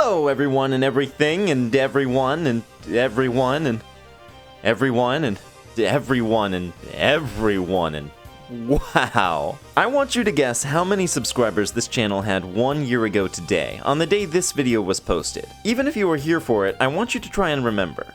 Hello everyone and everything and everyone and everyone and everyone and everyone and everyone and wow. I want you to guess how many subscribers this channel had 1 year ago today, on the day this video was posted. Even if you were here for it, I want you to try and remember.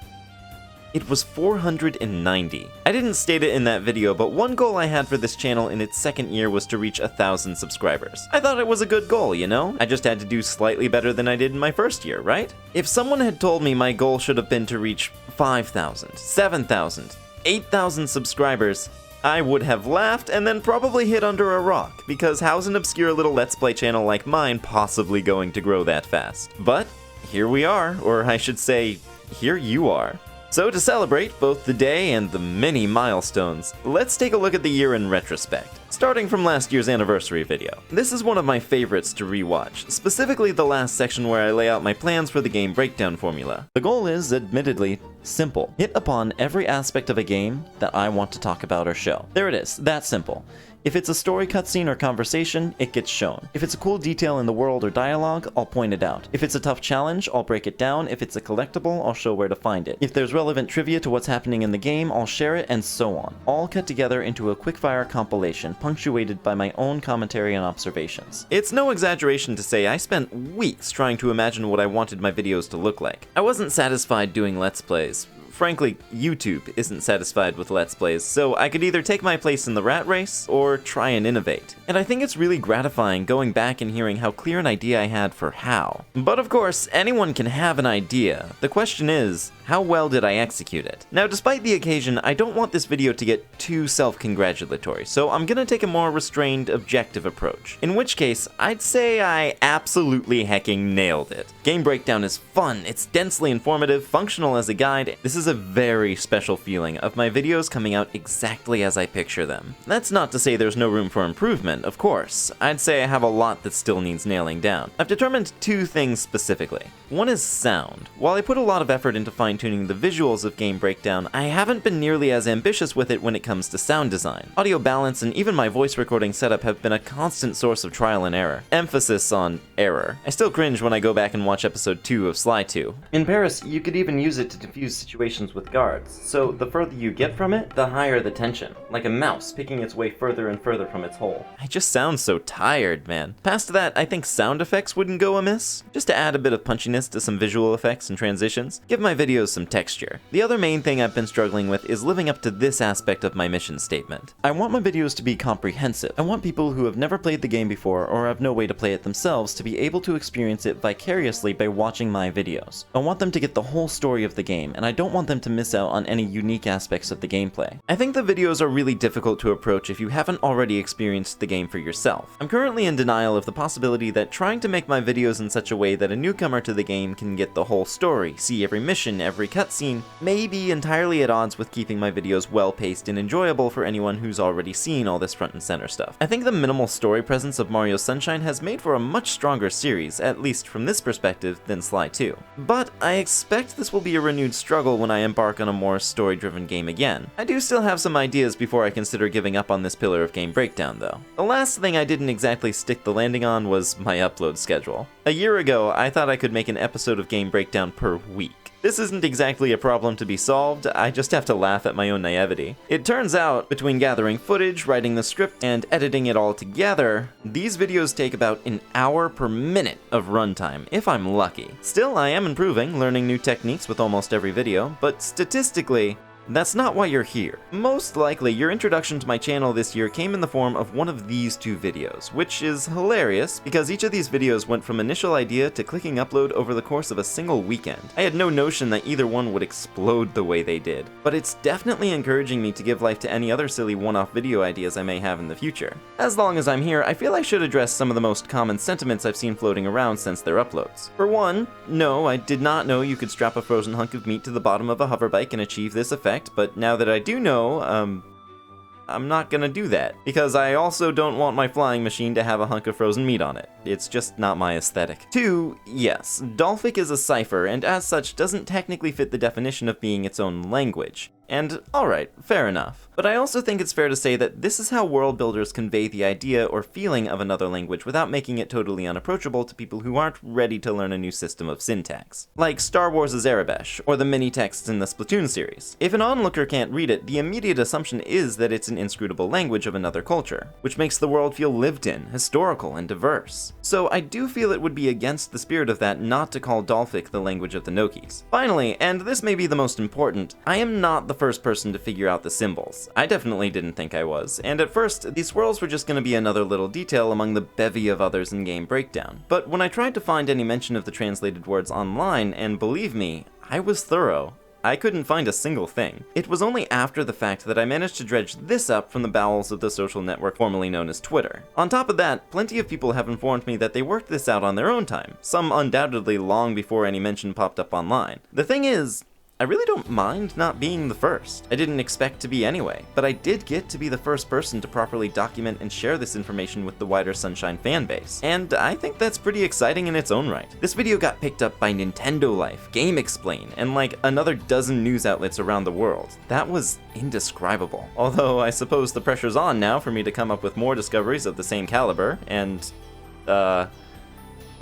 It was 490. I didn't state it in that video, but one goal I had for this channel in its second year was to reach 1,000 subscribers. I thought it was a good goal, you know? I just had to do slightly better than I did in my first year, right? If someone had told me my goal should have been to reach 5,000, 7,000, 8,000 subscribers, I would have laughed and then probably hid under a rock, because how's an obscure little Let's Play channel like mine possibly going to grow that fast? But here we are, or I should say, here you are. So to celebrate both the day and the many milestones, let's take a look at the year in retrospect, starting from last year's anniversary video. This is one of my favorites to rewatch, specifically the last section where I lay out my plans for the game breakdown formula. The goal is, admittedly, simple. Hit upon every aspect of a game that I want to talk about or show. There it is, that simple. If it's a story cutscene or conversation, it gets shown. If it's a cool detail in the world or dialogue, I'll point it out. If it's a tough challenge, I'll break it down. If it's a collectible, I'll show where to find it. If there's relevant trivia to what's happening in the game, I'll share it, and so on. All cut together into a quickfire compilation, punctuated by my own commentary and observations. It's no exaggeration to say I spent weeks trying to imagine what I wanted my videos to look like. I wasn't satisfied doing Let's Plays. Frankly, YouTube isn't satisfied with Let's Plays, so I could either take my place in the rat race, or try and innovate. And I think it's really gratifying going back and hearing how clear an idea I had for how. But of course, anyone can have an idea. The question is, how well did I execute it? Now, despite the occasion, I don't want this video to get too self-congratulatory, so I'm gonna take a more restrained, objective approach. In which case, I'd say I absolutely hecking nailed it. Game Breakdown is fun, it's densely informative, functional as a guide. This is a very special feeling of my videos coming out exactly as I picture them. That's not to say there's no room for improvement, of course. I'd say I have a lot that still needs nailing down. I've determined two things specifically. One is sound. While I put a lot of effort into fine-tuning the visuals of Game Breakdown, I haven't been nearly as ambitious with it when it comes to sound design. Audio balance and even my voice recording setup have been a constant source of trial and error. Emphasis on error. I still cringe when I go back and watch episode 2 of Sly 2. In Paris, you could even use it to diffuse situations with guards, so the further you get from it, the higher the tension, like a mouse picking its way further and further from its hole. I just sound so tired, man. Past that, I think sound effects wouldn't go amiss, just to add a bit of punchiness to some visual effects and transitions, give my videos some texture. The other main thing I've been struggling with is living up to this aspect of my mission statement. I want my videos to be comprehensive. I want people who have never played the game before or have no way to play it themselves to be able to experience it vicariously by watching my videos. I want them to get the whole story of the game, and I don't want them to miss out on any unique aspects of the gameplay. I think the videos are really difficult to approach if you haven't already experienced the game for yourself. I'm currently in denial of the possibility that trying to make my videos in such a way that a newcomer to the game can get the whole story, see every mission, every cutscene, may be entirely at odds with keeping my videos well-paced and enjoyable for anyone who's already seen all this front and center stuff. I think the minimal story presence of Mario Sunshine has made for a much stronger series, at least from this perspective, than Sly 2. But I expect this will be a renewed struggle when I embark on a more story-driven game again. I do still have some ideas before I consider giving up on this pillar of Game Breakdown, though. The last thing I didn't exactly stick the landing on was my upload schedule. A year ago, I thought I could make an episode of Game Breakdown per week. This isn't exactly a problem to be solved, I just have to laugh at my own naivety. It turns out, between gathering footage, writing the script, and editing it all together, these videos take about an hour per minute of runtime, if I'm lucky. Still, I am improving, learning new techniques with almost every video, but statistically, that's not why you're here. Most likely, your introduction to my channel this year came in the form of one of these two videos, which is hilarious because each of these videos went from initial idea to clicking upload over the course of a single weekend. I had no notion that either one would explode the way they did, but it's definitely encouraging me to give life to any other silly one-off video ideas I may have in the future. As long as I'm here, I feel I should address some of the most common sentiments I've seen floating around since their uploads. For one, no, I did not know you could strap a frozen hunk of meat to the bottom of a hoverbike and achieve this effect, but now that I do know, I'm not gonna do that, because I also don't want my flying machine to have a hunk of frozen meat on it. It's just not my aesthetic. 2, yes, Dolphic is a cipher, and as such doesn't technically fit the definition of being its own language. And alright, fair enough. But I also think it's fair to say that this is how world builders convey the idea or feeling of another language without making it totally unapproachable to people who aren't ready to learn a new system of syntax. Like Star Wars' Arabesh, or the mini texts in the Splatoon series. If an onlooker can't read it, the immediate assumption is that it's an inscrutable language of another culture, which makes the world feel lived in, historical, and diverse. So I do feel it would be against the spirit of that not to call Dolphic the language of the Nokis. Finally, and this may be the most important, I am not the first person to figure out the symbols. I definitely didn't think I was, and at first, these swirls were just going to be another little detail among the bevy of others in Game Breakdown. But when I tried to find any mention of the translated words online, and believe me, I was thorough, I couldn't find a single thing. It was only after the fact that I managed to dredge this up from the bowels of the social network formerly known as Twitter. On top of that, plenty of people have informed me that they worked this out on their own time, some undoubtedly long before any mention popped up online. The thing is, I really don't mind not being the first. I didn't expect to be anyway, but I did get to be the first person to properly document and share this information with the wider Sunshine fanbase, and I think that's pretty exciting in its own right. This video got picked up by Nintendo Life, Game Explain, and like another dozen news outlets around the world. That was indescribable. Although I suppose the pressure's on now for me to come up with more discoveries of the same caliber, and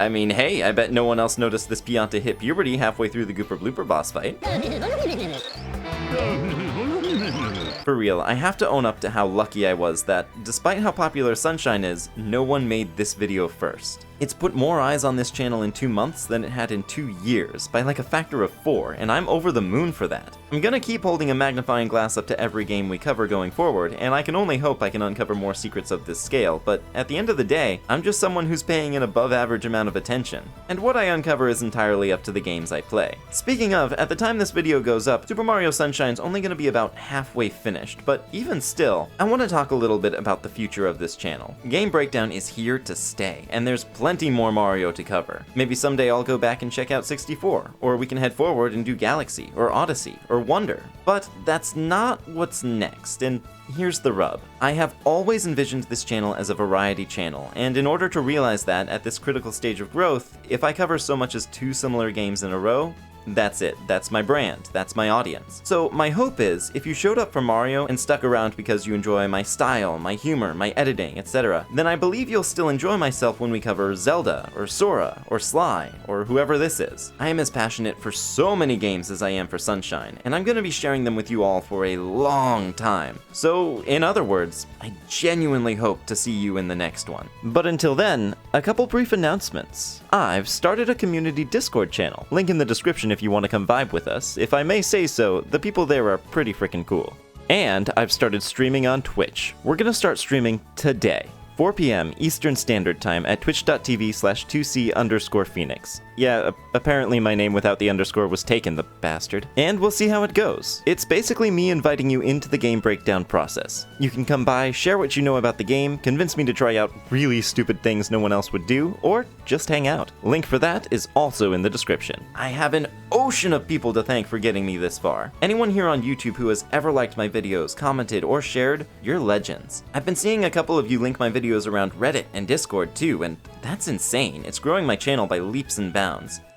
I mean, hey, I bet no one else noticed this Pianta hit puberty halfway through the Gooper Blooper boss fight. For real, I have to own up to how lucky I was that, despite how popular Sunshine is, no one made this video first. It's put more eyes on this channel in 2 months than it had in 2 years, by like a factor of 4, and I'm over the moon for that. I'm gonna keep holding a magnifying glass up to every game we cover going forward, and I can only hope I can uncover more secrets of this scale, but at the end of the day, I'm just someone who's paying an above average amount of attention. And what I uncover is entirely up to the games I play. Speaking of, at the time this video goes up, Super Mario Sunshine's only gonna be about halfway finished, but even still, I want to talk a little bit about the future of this channel. Game Breakdown is here to stay, and there's plenty more Mario to cover. Maybe someday I'll go back and check out 64, or we can head forward and do Galaxy, or Odyssey, or Wonder. But that's not what's next, and here's the rub. I have always envisioned this channel as a variety channel, and in order to realize that at this critical stage of growth, if I cover so much as 2 similar games in a row, that's it. That's my brand. That's my audience. So my hope is, if you showed up for Mario and stuck around because you enjoy my style, my humor, my editing, etc., then I believe you'll still enjoy myself when we cover Zelda, or Sora, or Sly, or whoever this is. I am as passionate for so many games as I am for Sunshine, and I'm gonna be sharing them with you all for a long time. So, in other words, I genuinely hope to see you in the next one. But until then, a couple brief announcements. I've started a community Discord channel. Link in the description if you want to come vibe with us. If I may say so, the people there are pretty freaking cool. And I've started streaming on Twitch. We're gonna start streaming today, 4 p.m. Eastern Standard Time at twitch.tv/2c_Phoenix. Yeah, apparently my name without the underscore was taken, the bastard. And we'll see how it goes. It's basically me inviting you into the game breakdown process. You can come by, share what you know about the game, convince me to try out really stupid things no one else would do, or just hang out. Link for that is also in the description. I have an ocean of people to thank for getting me this far. Anyone here on YouTube who has ever liked my videos, commented, or shared, you're legends. I've been seeing a couple of you link my videos around Reddit and Discord too, and that's insane. It's growing my channel by leaps and bounds.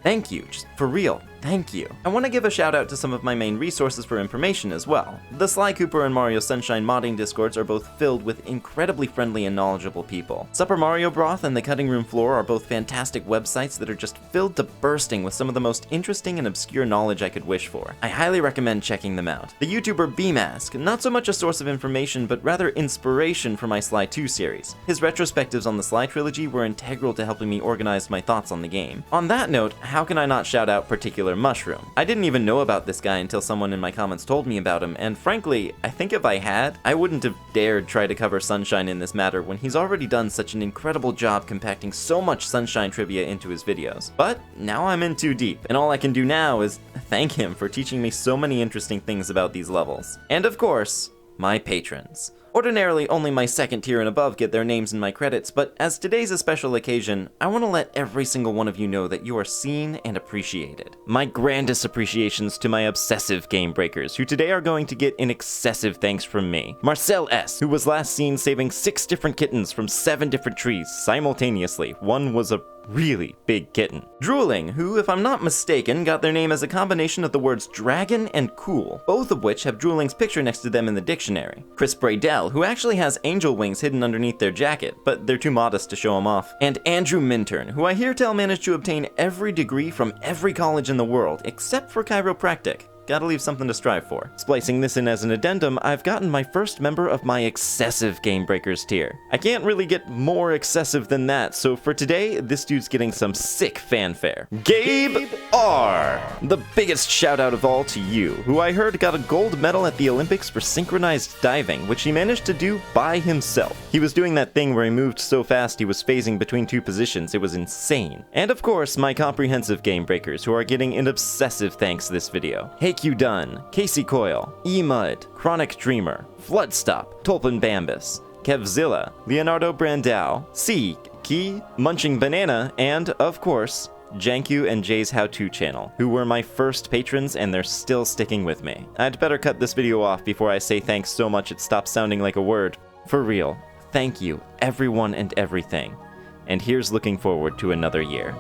Thank you, just for real, thank you. I want to give a shout out to some of my main resources for information as well. The Sly Cooper and Mario Sunshine modding discords are both filled with incredibly friendly and knowledgeable people. Supper Mario Broth and the Cutting Room Floor are both fantastic websites that are just filled to bursting with some of the most interesting and obscure knowledge I could wish for. I highly recommend checking them out. The YouTuber B-Mask, not so much a source of information, but rather inspiration for my Sly 2 series. His retrospectives on the Sly trilogy were integral to helping me organize my thoughts on the game. On that note, how can I not shout out Particular Mushroom? I didn't even know about this guy until someone in my comments told me about him, and frankly, I think if I had, I wouldn't have dared try to cover Sunshine in this matter when he's already done such an incredible job compacting so much Sunshine trivia into his videos. But now I'm in too deep, and all I can do now is thank him for teaching me so many interesting things about these levels. And of course, my patrons. Ordinarily, only my second tier and above get their names in my credits, but as today's a special occasion, I want to let every single one of you know that you are seen and appreciated. My grandest appreciations to my obsessive game breakers, who today are going to get an excessive thanks from me. Marcel S., who was last seen saving 6 different kittens from 7 different trees simultaneously. One was a really big kitten. Drooling, who, if I'm not mistaken, got their name as a combination of the words dragon and cool, both of which have Drooling's picture next to them in the dictionary. Chris Bradell, who actually has angel wings hidden underneath their jacket, but they're too modest to show them off. And Andrew Minturn, who I hear tell managed to obtain every degree from every college in the world, except for chiropractic. Gotta leave something to strive for. Splicing this in as an addendum, I've gotten my first member of my excessive Game Breakers tier. I can't really get more excessive than that, so for today, this dude's getting some sick fanfare. Gabe R. The biggest shout out of all to you, who I heard got a gold medal at the Olympics for synchronized diving, which he managed to do by himself. He was doing that thing where he moved so fast he was phasing between 2 positions, it was insane. And of course, my comprehensive Game Breakers, who are getting an obsessive thanks this video. Hey Q Dunn, Casey Coyle, E-Mud, Chronic Dreamer, Floodstop, Tulpan Bambus, Kevzilla, Leonardo Brandau, C, Key, Munching Banana, and, of course, Janku and Jay's How-To channel, who were my first patrons and they're still sticking with me. I'd better cut this video off before I say thanks so much it stops sounding like a word. For real, thank you, everyone and everything. And here's looking forward to another year.